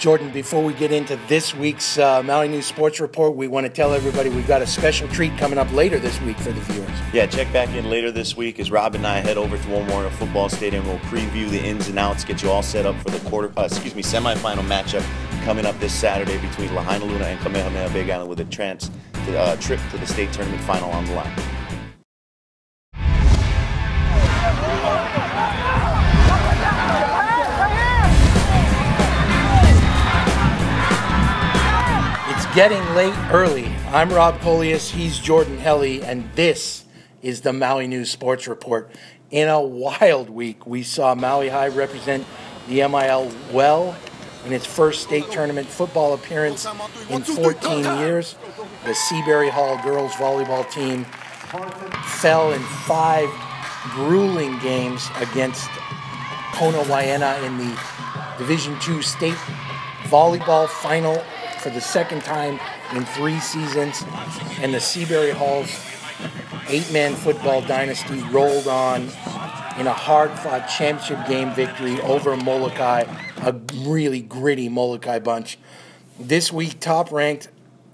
Jordan, before we get into this week's Maui News Sports Report, we want to tell everybody we've got a special treat coming up later this week for the viewers. Yeah, check back in later this week as Rob and I head over to Warner Football Stadium. We'll preview the ins and outs, get you all set up for the semifinal matchup coming up this Saturday between Lahaina Luna and Kamehameha Big Island with a trip to the state tournament final on the line. Getting late early. I'm Rob Colias, he's Jordan Helly, and this is the Maui News Sports Report. In a wild week, we saw Maui High represent the MIL well in its first state tournament football appearance in 14 years. The Seabury Hall girls volleyball team fell in 5 grueling games against Kona Waiena in the Division II state volleyball final for the second time in 3 seasons, and the Seabury Hall's 8-man football dynasty rolled on in a hard-fought championship game victory over Molokai, a really gritty Molokai bunch. This week, top-ranked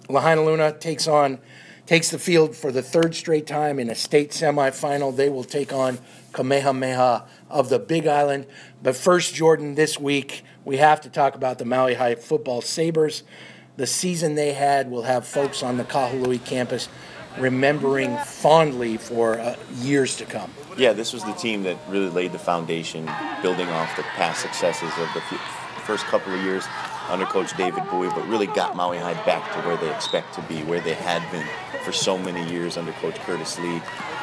Lahaina Luna takes the field for the 3rd straight time in a state semifinal. They will take on Kamehameha of the Big Island. But first, Jordan, this week, we have to talk about the Maui High football Sabers. The season they had will have folks on the Kahului campus remembering fondly for years to come. Yeah, this was the team that really laid the foundation, building off the past successes of the first couple of years under Coach David Bowie, but really got Maui High back to where they expect to be, where they had been for so many years under Coach Curtis Lee,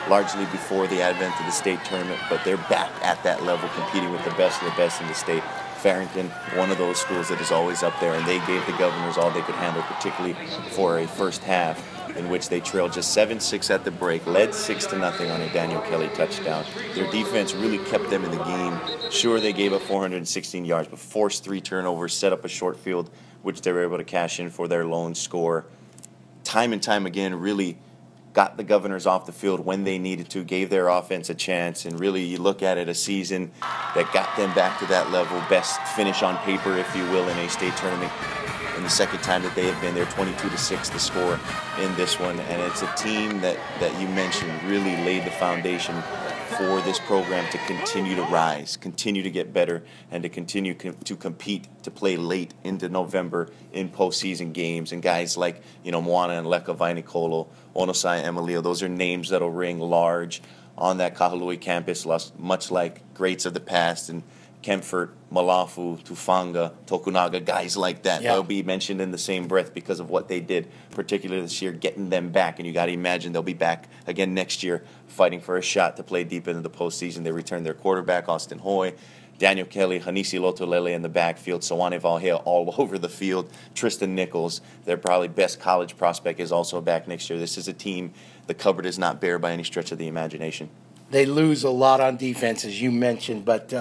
largely before the advent of the state tournament, but they're back at that level, competing with the best of the best in the state. Farrington, one of those schools that is always up there, and they gave the Governors all they could handle, particularly for a first half in which they trailed just 7-6 at the break, led 6-0 on a Daniel Kelly touchdown. Their defense really kept them in the game. Sure, they gave up 416 yards, but forced 3 turnovers, set up a short field, which they were able to cash in for their lone score. Time and time again, really got the Governors off the field when they needed to, gave their offense a chance, and really you look at it, a season that got them back to that level, best finish on paper, if you will, in a state tournament. And the second time that they have been there, 22-6 the score in this one. And it's a team that you mentioned really laid the foundation for this program to continue to rise, continue to get better, and to continue to compete, to play late into November in postseason games. And guys like, Moana and Leka Vainikolo, Onosai Emilio, those are names that'll ring large on that Kahului campus, much like greats of the past and Kempfert, Malafu, Tufanga, Tokunaga, guys like that. Yeah. They'll be mentioned in the same breath because of what they did, particularly this year, getting them back. And you got to imagine they'll be back again next year, fighting for a shot to play deep into the postseason. They return their quarterback, Austin Hoy, Daniel Kelly, Hanisi Lotolele in the backfield, Sawane Valhea all over the field, Tristan Nichols, their probably best college prospect, is also back next year. This is a team, the cupboard is not bare by any stretch of the imagination. They lose a lot on defense, as you mentioned, but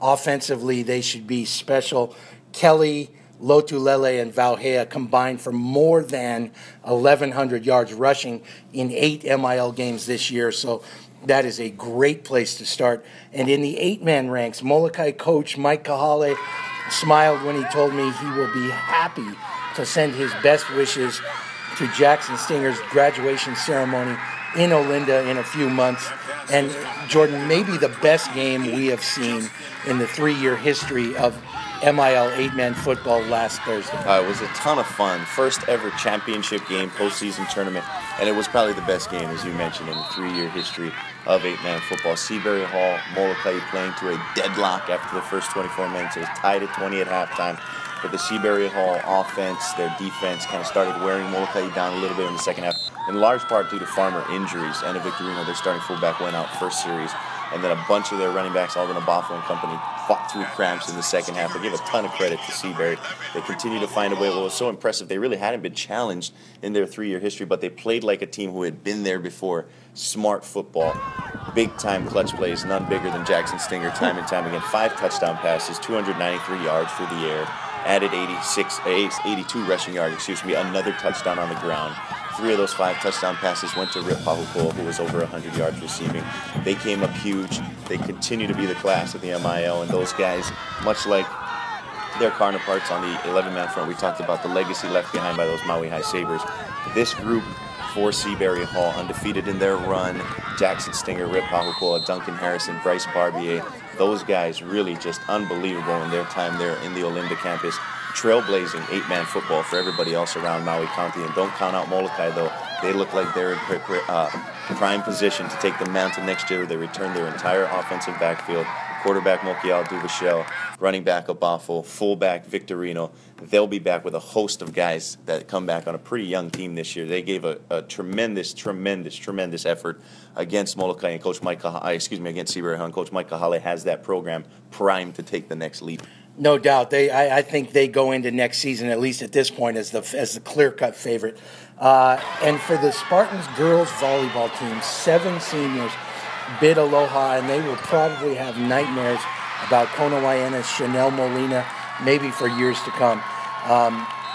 offensively they should be special. Kelly, Lotulele, and Valhea combined for more than 1,100 yards rushing in 8 MIL games this year, so that is a great place to start. And in the 8-man ranks, Molokai coach Mike Kahale smiled when he told me he will be happy to send his best wishes to Jackson Stinger's graduation ceremony in Olinda in a few months. And Jordan, maybe the best game we have seen in the 3-year history of MIL 8-man football last Thursday. It was a ton of fun. First ever championship game, postseason tournament, and it was probably the best game, as you mentioned, in the 3-year history of 8-man football. Seabury Hall, Molokai playing to a deadlock after the first 24 minutes. It was tied at 20 at halftime. But the Seabury Hall offense, their defense, kind of started wearing Molokai down a little bit in the second half, in large part due to Farmer injuries. Anna Victorino, their starting fullback, went out first series. And then a bunch of their running backs, Alden Abafo and company, fought through cramps in the second half. I give a ton of credit to Seabury. They continue to find a way. Well, it was so impressive. They really hadn't been challenged in their 3-year history, but they played like a team who had been there before. Smart football, big-time clutch plays, none bigger than Jackson Stinger time and time again. 5 touchdown passes, 293 yards through the air, added 82 rushing yards, another touchdown on the ground. 3 of those 5 touchdown passes went to Rip Pahukoa, who was over 100 yards receiving. They came up huge. They continue to be the class of the MIL, and those guys, much like their counterparts on the 11-man front. We talked about the legacy left behind by those Maui High Sabers. This group for Seabury Hall, undefeated in their run. Jackson Stinger, Rip Pahukoa, Duncan Harrison, Bryce Barbier. Those guys really just unbelievable in their time there in the Olinda campus. Trailblazing 8-man football for everybody else around Maui County. And don't count out Molokai, though. They look like they're in prime position to take the mantle next year. They return their entire offensive backfield. Quarterback Mokial Duvashel, running back Abafo, fullback Victorino. They'll be back with a host of guys that come back on a pretty young team this year. They gave a tremendous effort against Molokai and Coach Mike against Seabury Hall. Coach Mike Kahale has that program primed to take the next leap. No doubt. I think they go into next season, at least at this point, as the clear-cut favorite. And for the Spartans girls volleyball team, 7 seniors bid aloha, and they will probably have nightmares about Kona Waiana's Chanel Molina, maybe for years to come.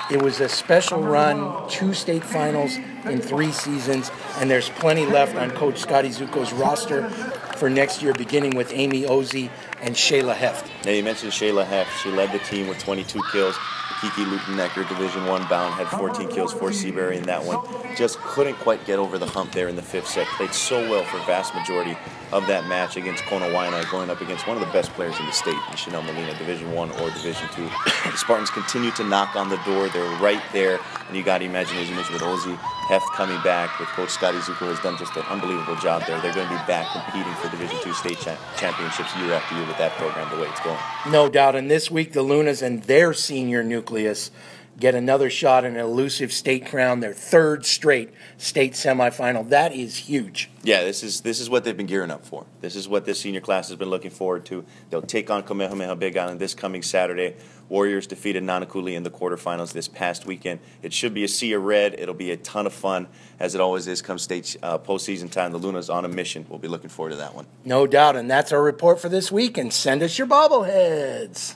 It was a special run, 2 state finals in 3 seasons, and there's plenty left on Coach Scotty Zuko's roster for next year, beginning with Amy Ozzie and Shayla Heft. Now, you mentioned Shayla Heft. She led the team with 22 kills. Kiki Lutenecker, Division I bound, had 14 kills for Seabury in that one. Just couldn't quite get over the hump there in the 5th set. Played so well for vast majority of that match against Kona Waianae, going up against one of the best players in the state, in Chanel Molina, Division I or Division II. The Spartans continue to knock on the door. They're right there. And you got to imagine, as you mentioned, with Ozzie Heft coming back, with Coach Scotty Zuko has done just an unbelievable job there. They're going to be back competing for Division II state championships year after year with that program the way it's going. No doubt. And this week, the Lunas and their senior nucleus get another shot at an elusive state crown, their 3rd straight state semifinal. That is huge. Yeah, this is what they've been gearing up for. This is what this senior class has been looking forward to. They'll take on Kamehameha Big Island this coming Saturday. Warriors defeated Nanakuli in the quarterfinals this past weekend. It should be a sea of red. It'll be a ton of fun, as it always is come state postseason time. The Lunas on a mission. We'll be looking forward to that one. No doubt, and that's our report for this week. And send us your bobbleheads.